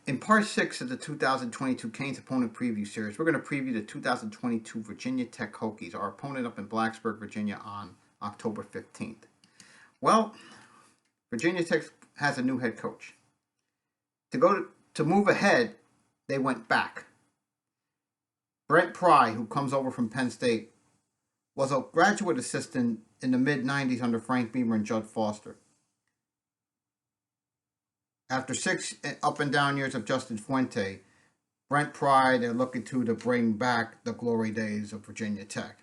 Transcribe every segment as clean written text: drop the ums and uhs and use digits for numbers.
In part 6 of the 2022 Canes opponent preview series, we're going to preview the 2022 Virginia Tech Hokies, our opponent up in Blacksburg, Virginia on October 15th. Well, Virginia Tech has a new head coach. To move ahead, they went back. Brent Pry, who comes over from Penn State, was a graduate assistant in the mid-90s under Frank Beamer and Judd Foster. After 6 up and down years of Justin Fuente, Brent Pry, they're looking to bring back the glory days of Virginia Tech.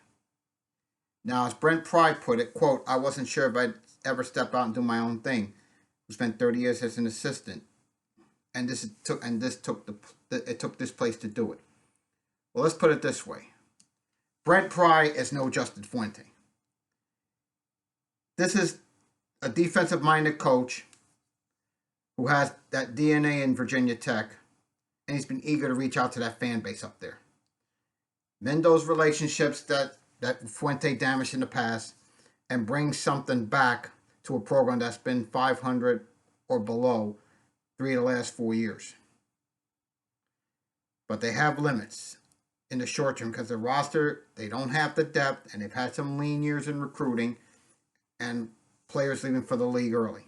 Now, as Brent Pry put it, quote, "I wasn't sure if I'd ever step out and do my own thing. I spent 30 years as an assistant, and it took this place to do it." Well, let's put it this way. Brent Pry is no Justin Fuente. This is a defensive-minded coach who has that DNA in Virginia Tech, and he's been eager to reach out to that fan base up there. Mend those relationships that Fuente damaged in the past and bring something back to a program that's been 500 or below 3 of the last 4 years. But they have limits in the short term because the roster, they don't have the depth, and they've had some lean years in recruiting and players leaving for the league early.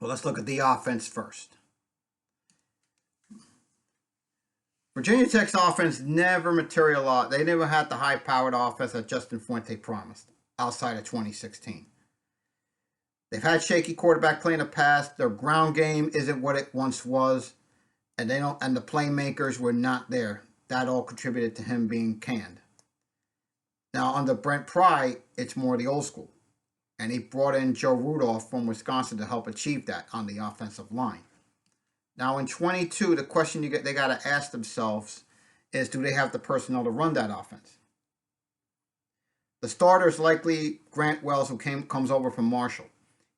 Well, let's look at the offense first. Virginia Tech's offense never materialized. They never had the high-powered offense that Justin Fuente promised outside of 2016. They've had shaky quarterback play in the past. Their ground game isn't what it once was, and the playmakers were not there. That all contributed to him being canned. Now, under Brent Pry, it's more the old school. And he brought in Joe Rudolph from Wisconsin to help achieve that on the offensive line. Now, in 22, the question they got to ask themselves is, do they have the personnel to run that offense? The starter is likely Grant Wells, who comes over from Marshall.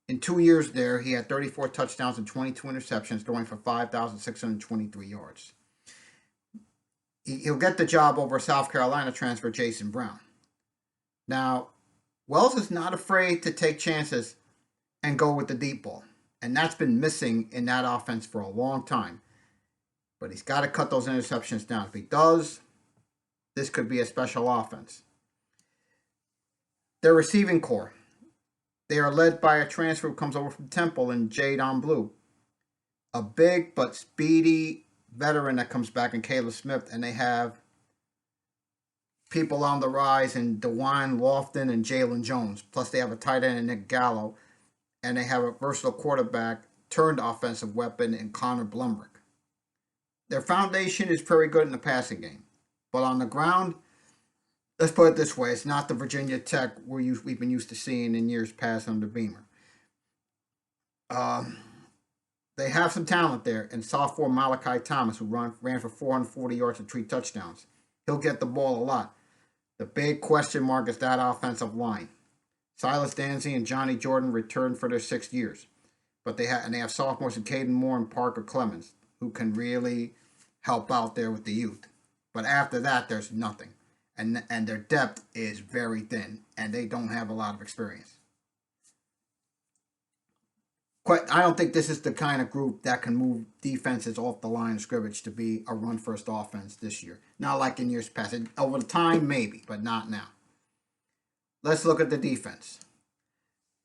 In 2 years there, he had 34 touchdowns and 22 interceptions, throwing for 5,623 yards. He'll get the job over South Carolina transfer Jason Brown. Now, Wells is not afraid to take chances and go with the deep ball. And that's been missing in that offense for a long time. But he's got to cut those interceptions down. If he does, this could be a special offense. Their receiving core. They are led by a transfer who comes over from Temple in Jadon Blue. A big but speedy veteran that comes back in Caleb Smith. And they have people on the rise in DeWine Lofton and Jalen Jones. Plus, they have a tight end in Nick Gallo. And they have a versatile quarterback turned offensive weapon in Connor Blumrick. Their foundation is very good in the passing game. But on the ground, let's put it this way. It's not the Virginia Tech we've been used to seeing in years past under Beamer. They have some talent there. And sophomore Malachi Thomas, who ran for 440 yards and 3 touchdowns. He'll get the ball a lot. The big question mark is that offensive line. Silas Danzy and Johnny Jordan returned for their 6 years. But they have sophomores in Caden Moore and Parker Clemens, who can really help out there with the youth. But after that, there's nothing. And their depth is very thin, and they don't have a lot of experience. I don't think this is the kind of group that can move defenses off the line of scrimmage to be a run-first offense this year. Not like in years past. Over time, maybe, but not now. Let's look at the defense.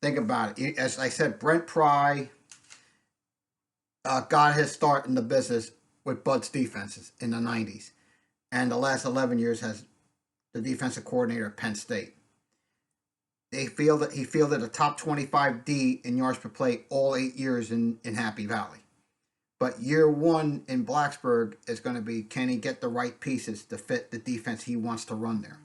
Think about it. As I said, Brent Pry got his start in the business with Bud's defenses in the 90s. And the last 11 years has the defensive coordinator at Penn State. He fielded a top 25 D in yards per play all 8 years in Happy Valley. But year 1 in Blacksburg is going to be, can he get the right pieces to fit the defense he wants to run there?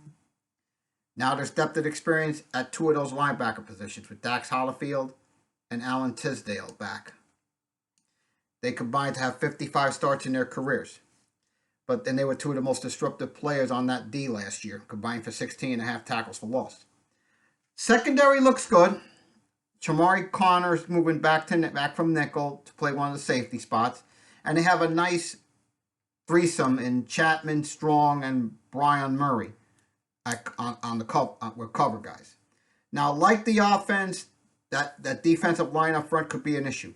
Now there's depth of experience at 2 of those linebacker positions with Dax Hollifield and Alan Tisdale back. They combined to have 55 starts in their careers. But then they were 2 of the most disruptive players on that D last year, combined for 16.5 tackles for loss. Secondary looks good. Chamari Connor's moving back from nickel to play one of the safety spots. And they have a nice threesome in Chapman, Strong, and Brian Murray on the cover guys. Now, like the offense, that defensive line up front could be an issue.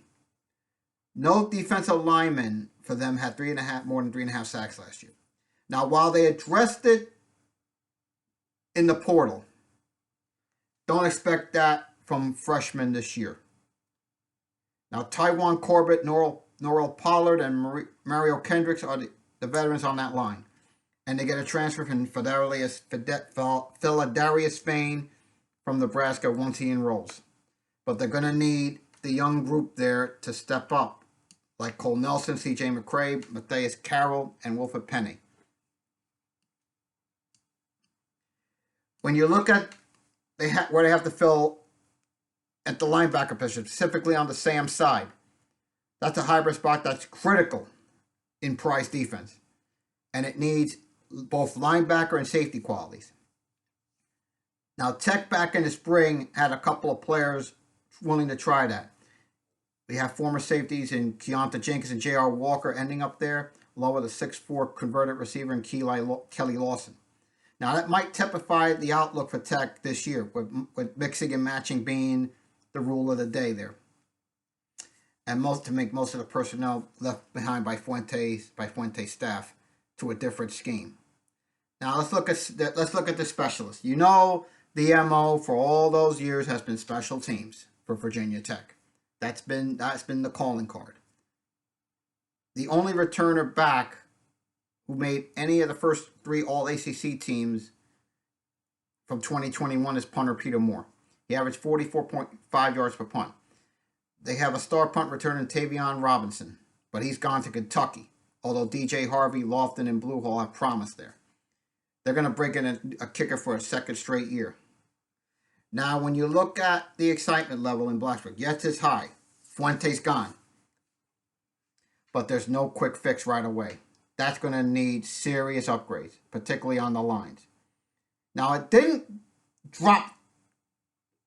No defensive lineman for them had more than 3.5 sacks last year. Now, while they addressed it in the portal, don't expect that from freshmen this year. Now, Tywan Corbett, Norrell Pollard, and Mario Kendricks are the veterans on that line. And they get a transfer from Philadarius Fain from Nebraska once he enrolls. But they're going to need the young group there to step up, like Cole Nelson, C.J. McCrae, Matthias Carroll, and Wilford Penny. When you look at where they have to fill at the linebacker position, specifically on the Sam side, that's a hybrid spot that's critical in Pry's defense. And it needs both linebacker and safety qualities. Now, Tech back in the spring had a couple of players willing to try that. We have former safeties in Keonta Jenkins and J.R. Walker ending up there, along with a 6'4" converted receiver in Kelly Lawson. Now, that might typify the outlook for Tech this year, with mixing and matching being the rule of the day there. And to make most of the personnel left behind by Fuente's staff to a different scheme. Now, let's look at the specialists. You know, the MO for all those years has been special teams for Virginia Tech. That's been the calling card. The only returner back who made any of the first 3 All-ACC teams from 2021 is punter Peter Moore. He averaged 44.5 yards per punt. They have a star punt returner in Tavion Robinson, but he's gone to Kentucky, although DJ Harvey, Lofton, and Blue Hall have promise there. They're going to bring in a kicker for a second straight year. Now, when you look at the excitement level in Blacksburg, yes, it's high. Fuente's gone. But there's no quick fix right away. That's going to need serious upgrades, particularly on the lines. Now, it didn't drop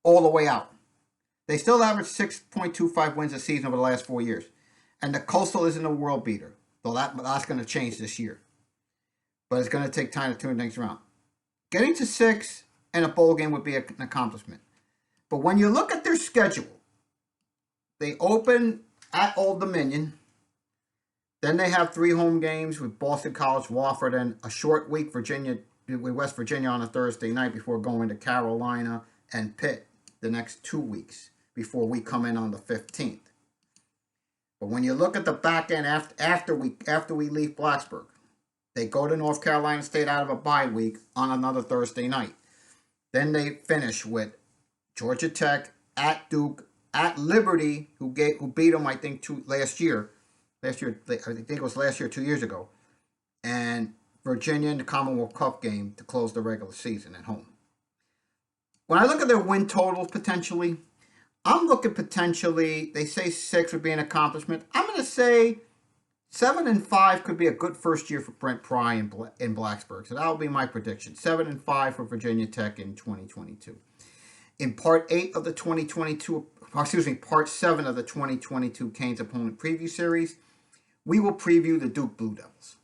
all the way out. They still averaged 6.25 wins a season over the last 4 years. And the Coastal isn't a world beater, though that's going to change this year. But it's going to take time to turn things around. Getting to 6 in a bowl game would be an accomplishment. But when you look at their schedule, they open at Old Dominion. Then they have 3 home games with Boston College, Wofford, and a short week with West Virginia on a Thursday night before going to Carolina and Pitt the next 2 weeks before we come in on the 15th. But when you look at the back end after we leave Blacksburg, they go to North Carolina State out of a bye week on another Thursday night. Then they finish with Georgia Tech, at Duke, at Liberty, who beat them, I think, last year. I think it was last year, 2 years ago. And Virginia in the Commonwealth Cup game to close the regular season at home. When I look at their win totals potentially, I'm looking potentially, they say 6 would be an accomplishment. I'm going to say 7-5 could be a good first year for Brent Pry in Blacksburg. So that will be my prediction. 7-5 for Virginia Tech in 2022. In part 7 of the 2022 Canes opponent preview series, we will preview the Duke Blue Devils.